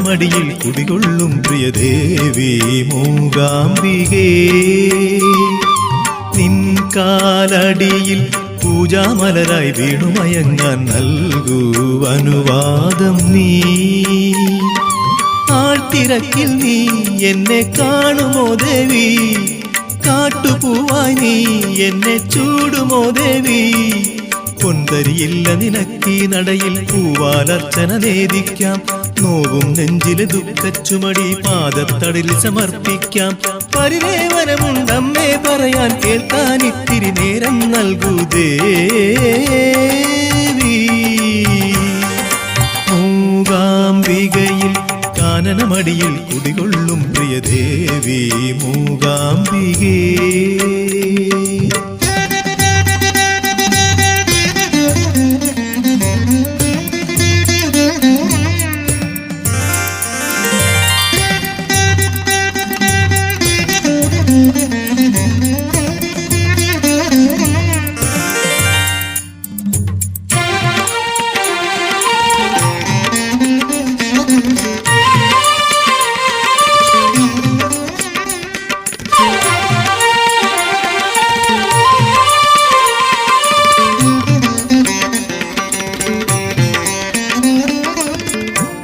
കാനനമടിയിൽ കുടികൊള്ളും പ്രിയദേവി മൂകാംബികേ. നിൻ കാലടിയിൽ പൂജാമലരായി വീണുമയങ്ങാൻ നൽകൂ അനുവാദം നീ. ആഴ്ത്തിരക്കിൽ നീ എന്നെ കാണുമോ ദേവി, കാട്ടുപൂവായി നീ എന്നെ ചൂടുമോ ദേവി. പൊന്തരിയില്ല നിനക്കീ നടയിൽ പൂവാലർച്ചന നേദിക്കാം. നോവും നെഞ്ചിലെ ദുഃഖച്ചുമടി പാദത്തടിൽ സമർപ്പിക്കാം. പരിദേവനമുണ്ടമ്മേ പറയാൻ കേൾക്കാൻ ഇത്തിരി നേരം നൽകൂ ദേവി. മൂകാംബികയിൽ കാനനമടിയിൽ കുടികൊള്ളും പ്രിയദേവി മൂകാംബികേ.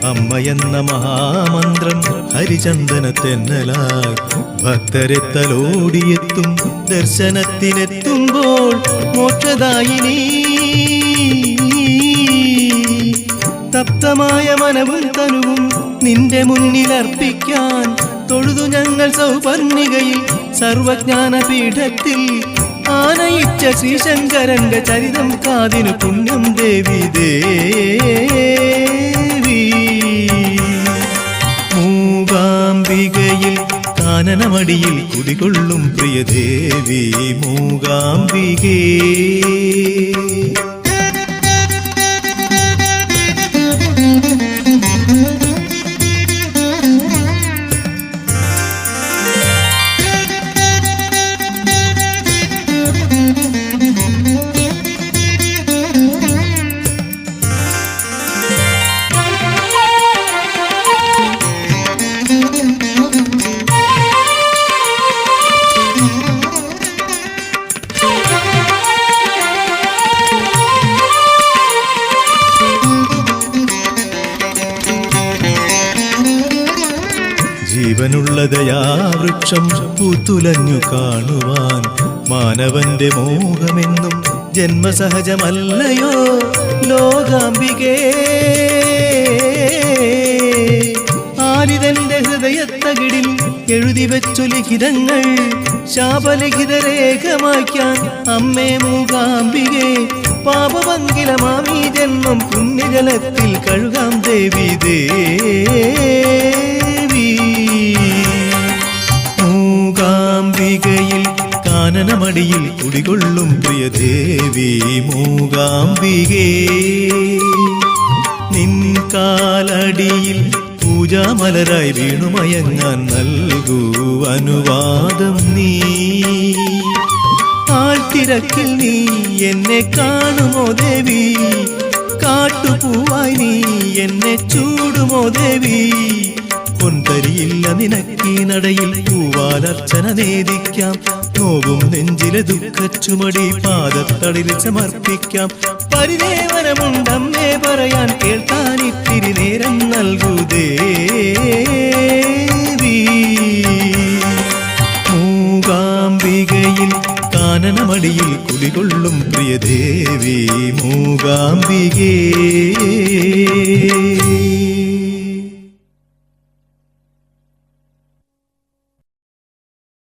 അമ്മയെന്ന മഹാമന്ത്രം ഹരിചന്ദനത്തെന്നലാൽ ഭക്തരെ തലോടിയെത്തും ദർശനത്തിനെത്തുമ്പോൾ മോക്ഷദായിനി. തപ്തമായ മനവും തനുവും നിന്റെ മുന്നിലർപ്പിക്കാൻ തൊഴുതു ഞങ്ങൾ സൗപർണികയിൽ സർവജ്ഞാനപീഠത്തിൽ. ആനയിച്ച ശ്രീശങ്കരന്റെ ചരിതം കാതിനു പുണ്യം ദേവി ദേവി. മൂകാംബികയിൽ കാനനമടിയിൽ കുടികൊള്ളും പ്രിയദേവി മൂകാംബികേ. ജീവനുള്ള ദയാവൃക്ഷം പൂത്തുലഞ്ഞു കാണുവാൻ മാനവന്റെ മോഹമെന്നും ജന്മസഹജമല്ലയോ ലോകാംബികേ. ആലിതന്റെ ഹൃദയത്തകിടിൽ എഴുതി വെച്ചു ലിഖിതങ്ങൾ ശാപലിഖിതരേഖമാക്കാൻ അമ്മേ മൂകാംബികേ. പാപപങ്കിലമാമീ ജന്മം പുണ്യജലത്തിൽ കഴുകാം ദേവി ദേവി. മൂകാംബികയിൽ കാനനമടിയിൽ കുടികൊള്ളും പ്രിയദേവി മൂകാംബികേ. നിൻ കാലടിയിൽ പൂജാമലരായി വീണുമയങ്ങാൻ നൽകൂ അനുവാദം നീ. ആഴ്ത്തിരക്കിൽ നീ എന്നെ കാണുമോ ദേവി, കാട്ടുപൂവായി നീ എന്നെ ചൂടുമോ ദേവി. പൊന്തരിയില്ല നിനക്കീ നടയിൽ പൂവാലർച്ചന നേദിക്കാം. നോവും നെഞ്ചിലെ ദുഃഖച്ചുമടി പാദത്തടിൽ സമർപ്പിക്കാം. പരിദേവനമുണ്ടമ്മേ പറയാൻ കേൾക്കാൻ ഇത്തിരി നേരം നൽകൂ ദേവി. മൂകാംബികയിൽ കാനനമടിയിൽ കുടികൊള്ളും പ്രിയദേവി മൂകാംബികേ.